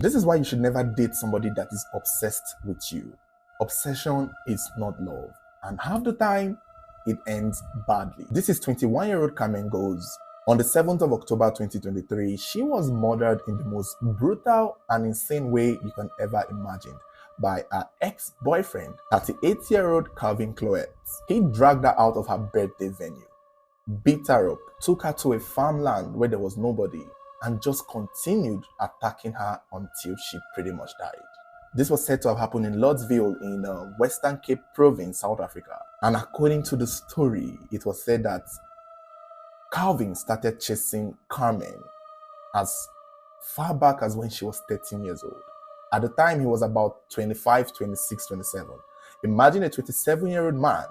This is why you should never date somebody that is obsessed with you. Obsession is not love, and half the time, it ends badly. This is 21-year-old Carmen goes. On the 7th of October 2023, she was murdered in the most brutal and insane way you can ever imagine by her ex-boyfriend, 38-year-old Calvin Cloet. He dragged her out of her birthday venue, beat her up, took her to a farmland where there was nobody, and just continued attacking her until she pretty much died. This was said to have happened in Lordsville in Western Cape Province, South Africa. And according to the story, it was said that Calvin started chasing Carmen as far back as when she was 13 years old. At the time, he was about 25, 26, 27. Imagine a 27-year-old man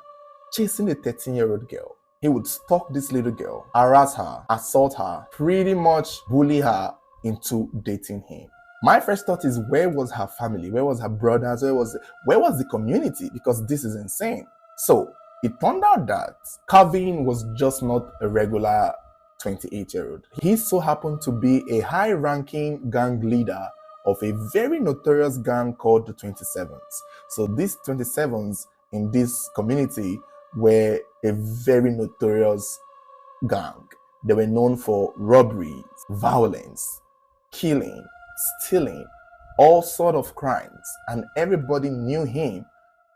chasing a 13-year-old girl. He would stalk this little girl, harass her, assault her, pretty much bully her into dating him. My first thought is, where was her family? Where was her brothers? Where was the community? Because this is insane. So it turned out that Calvin was just not a regular 28-year-old. He so happened to be a high-ranking gang leader of a very notorious gang called the 27s. So these 27s in this community were a very notorious gang. They were known for robberies, violence, killing, stealing, all sort of crimes, and everybody knew him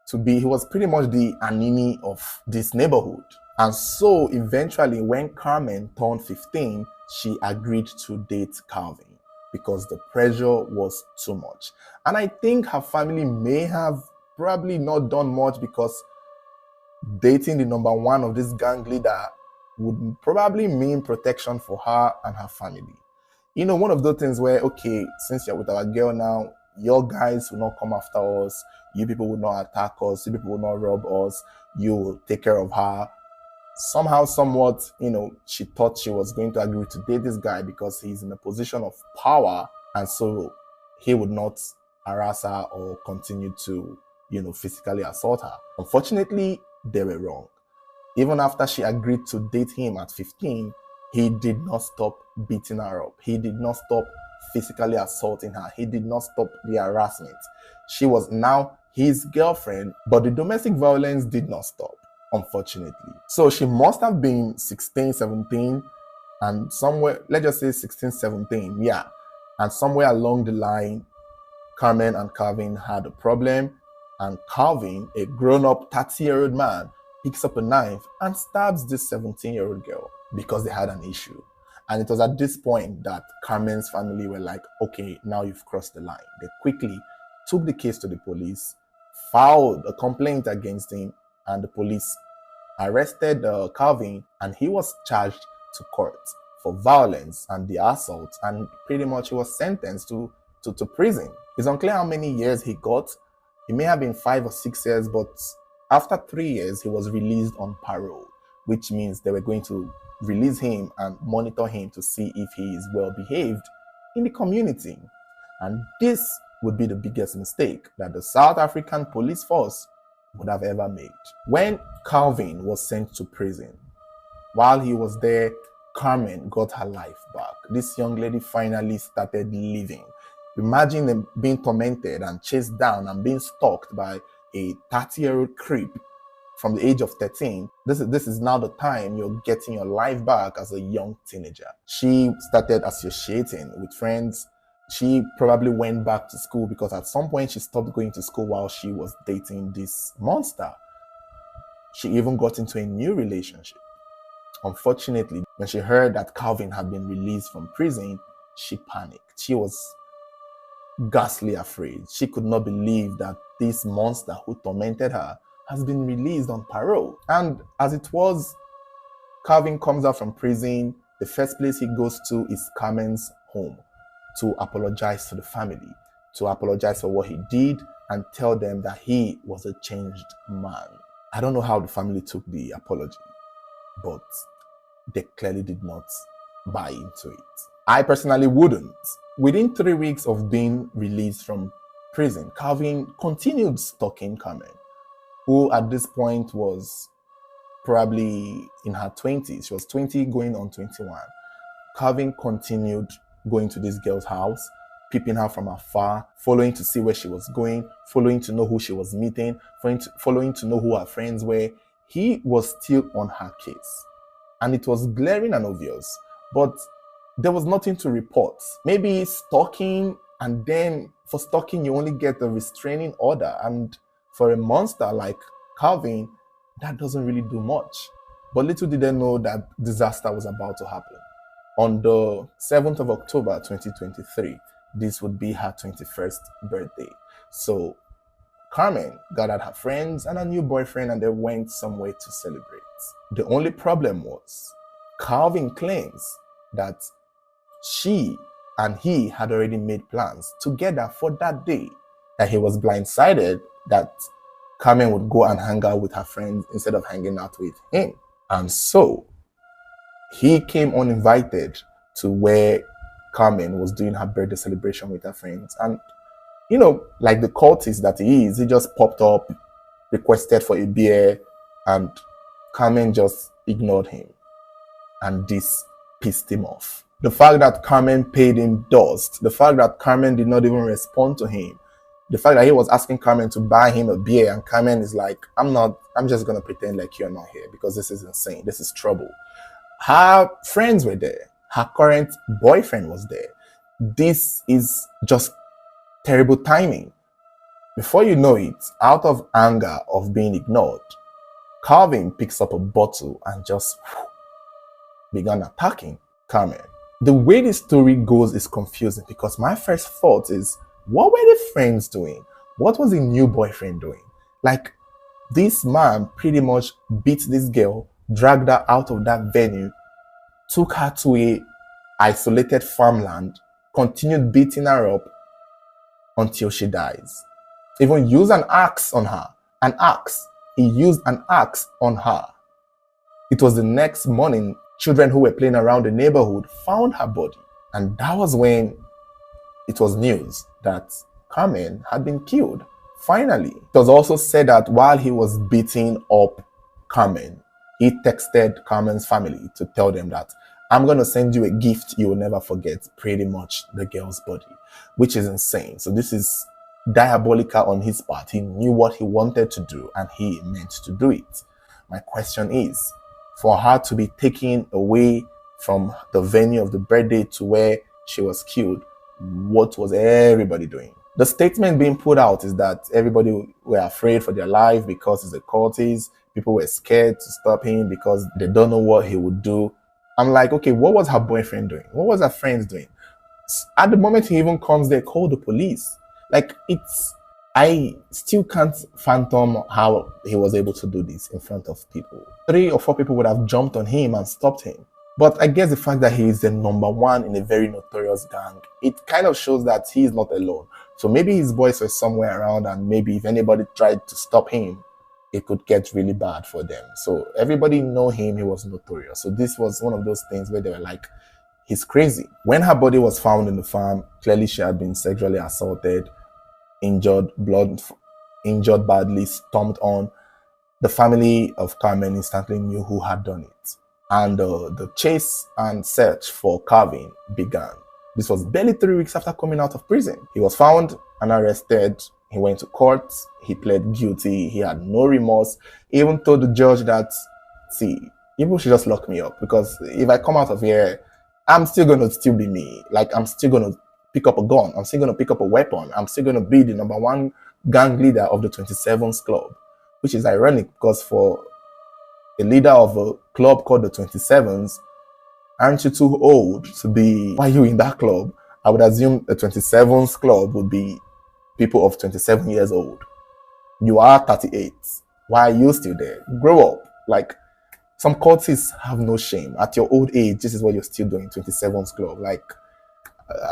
to be, he was pretty much the Anini of this neighborhood. And so eventually when Carmen turned 15, she agreed to date Calvin because the pressure was too much. And I think her family may have probably not done much, because dating the number one of this gang leader would probably mean protection for her and her family. You know, one of those things where, okay, since you're with our girl now, your guys will not come after us, you people will not attack us, you people will not rob us, you will take care of her. Somehow, somewhat, you know, she thought she was going to agree to date this guy because he's in a position of power, and so he would not harass her or continue to, you know, physically assault her. Unfortunately, they were wrong. Even after she agreed to date him at 15, he did not stop beating her up. He did not stop physically assaulting her. He did not stop the harassment. She was now his girlfriend, but the domestic violence did not stop, unfortunately. So she must have been 16, 17, and somewhere, let's just say 16, 17, yeah. And somewhere along the line, Carmen and Calvin had a problem, and Calvin, a grown-up 30-year-old man, picks up a knife and stabs this 17-year-old girl because they had an issue. And it was at this point that Carmen's family were like, okay, now you've crossed the line. They quickly took the case to the police, filed a complaint against him, and the police arrested Calvin, and he was charged to court for violence and the assault, and pretty much he was sentenced to prison. It's unclear how many years he got. It may have been 5 or 6 years, but after 3 years, he was released on parole, which means they were going to release him and monitor him to see if he is well behaved in the community. And this would be the biggest mistake that the South African police force would have ever made. When Calvin was sent to prison, while he was there, Carmen got her life back. This young lady finally started living. Imagine them being tormented and chased down and being stalked by a 30-year-old creep from the age of 13. This is now the time you're getting your life back as a young teenager. She started associating with friends. She probably went back to school because at some point she stopped going to school while she was dating this monster. She even got into a new relationship. Unfortunately, when she heard that Calvin had been released from prison, she panicked. She was ghastly afraid. She could not believe that this monster who tormented her has been released on parole. And as it was, Calvin comes out from prison. The first place he goes to is Carmen's home to apologize to the family, to apologize for what he did and tell them that he was a changed man. I don't know how the family took the apology, but they clearly did not buy into it. I personally wouldn't. Within 3 weeks of being released from prison, Calvin continued stalking Carmen, who at this point was probably in her 20s. She was 20 going on 21. Calvin continued going to this girl's house, peeping her from afar, following to see where she was going, following to know who she was meeting, following to know who her friends were. He was still on her case. And it was glaring and obvious. But there was nothing to report. Maybe stalking, and then for stalking, you only get a restraining order. And for a monster like Calvin, that doesn't really do much. But little did they know that disaster was about to happen. On the 7th of October 2023, this would be her 21st birthday. So Carmen gathered her friends and a new boyfriend and they went somewhere to celebrate. The only problem was Calvin claims that she and he had already made plans together for that day, that he was blindsided that Carmen would go and hang out with her friends instead of hanging out with him. And so he came uninvited to where Carmen was doing her birthday celebration with her friends. And, you know, like the cultist that he is, he just popped up, requested for a beer, and Carmen just ignored him. And this pissed him off. The fact that Carmen paid him dust, the fact that Carmen did not even respond to him, the fact that he was asking Carmen to buy him a beer and Carmen is like, I'm just going to pretend like you're not here because this is insane. This is trouble. Her friends were there. Her current boyfriend was there. This is just terrible timing. Before you know it, out of anger of being ignored, Calvin picks up a bottle and just began attacking Carmen. The way the story goes is confusing because my first thought is, what were the friends doing? What was the new boyfriend doing? Like, this man pretty much beat this girl, dragged her out of that venue, took her to a isolated farmland, continued beating her up until she dies. Even used an axe on her. An axe. He used an axe on her. It was the next morning, children who were playing around the neighborhood found her body. And that was when it was news that Carmen had been killed. Finally, it was also said that while he was beating up Carmen, he texted Carmen's family to tell them that, I'm going to send you a gift you will never forget, pretty much the girl's body, which is insane. So this is diabolical on his part. He knew what he wanted to do and he meant to do it. My question is, for her to be taken away from the venue of the birthday to where she was killed, what was everybody doing? The statement being put out is that everybody were afraid for their life because he's a cultist. People were scared to stop him because they don't know what he would do. I'm like, okay, what was her boyfriend doing? What was her friends doing? At the moment he even comes there, call the police. Like, I still can't fathom how he was able to do this in front of people. 3 or 4 people would have jumped on him and stopped him. But I guess the fact that he is the number one in a very notorious gang, it kind of shows that he is not alone. So maybe his boys were somewhere around and maybe if anybody tried to stop him, it could get really bad for them. So everybody know him, he was notorious. So this was one of those things where they were like, he's crazy. When her body was found in the farm, clearly she had been sexually assaulted, injured badly, stomped on. The family of Carmen instantly knew who had done it. And the chase and search for Calvin began. This was barely 3 weeks after coming out of prison. He was found and arrested. He went to court. He pled guilty. He had no remorse. He even told the judge that, see, people should just lock me up because if I come out of here, I'm still going to be me. Like, I'm still going to pick up a gun. I'm still going to pick up a weapon. I'm still going to be the number one gang leader of the 27s club, which is ironic because for a leader of a club called the 27s, aren't you too old to be, why are you in that club? I would assume the 27s club would be people of 27 years old. You are 38. Why are you still there? Grow up. Like, some cultists have no shame. At your old age, this is what you're still doing, 27s club. Like,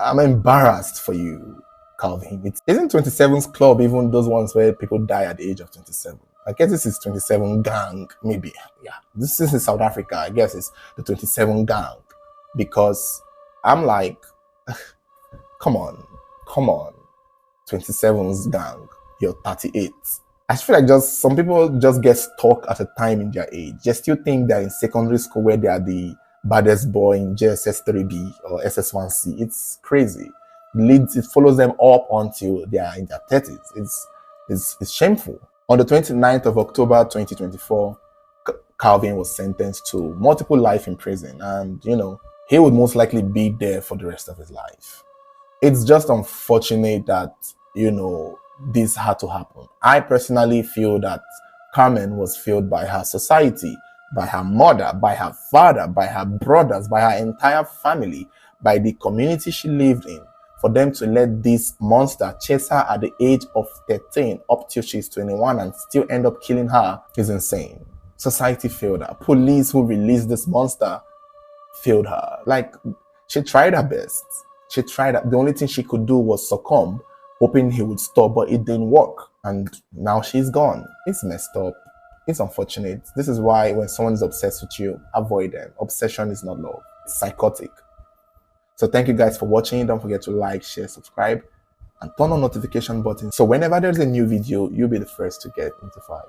I'm embarrassed for you, Calvin. Isn't 27s club even those ones where people die at the age of 27? I guess this is 27 gang, maybe. Yeah, this is in South Africa. I guess it's the 27 gang. Because I'm like, come on. 27's gang, you're 38. I feel like just some people just get stuck at a time in their age. They still think they're in secondary school where they are the baddest boy in JSS 3B or SS1C. It's crazy. it follows them up until they are in their 30s. It's shameful. On the 29th of October 2024, Calvin was sentenced to multiple life in prison, and he would most likely be there for the rest of his life. It's just unfortunate that this had to happen. I personally feel that Carmen was failed by her society, by her mother, by her father, by her brothers, by her entire family, by the community she lived in. For them to let this monster chase her at the age of 13 up till she's 21 and still end up killing her is insane. Society failed her. Police who released this monster failed her. Like, she tried her best. She tried. The only thing she could do was succumb, hoping he would stop, but it didn't work. And now she's gone. It's messed up. It's unfortunate. This is why when someone is obsessed with you, avoid them. Obsession is not love. It's psychotic. So thank you guys for watching. Don't forget to like, share, subscribe, and turn on notification button. So whenever there's a new video, you'll be the first to get notified.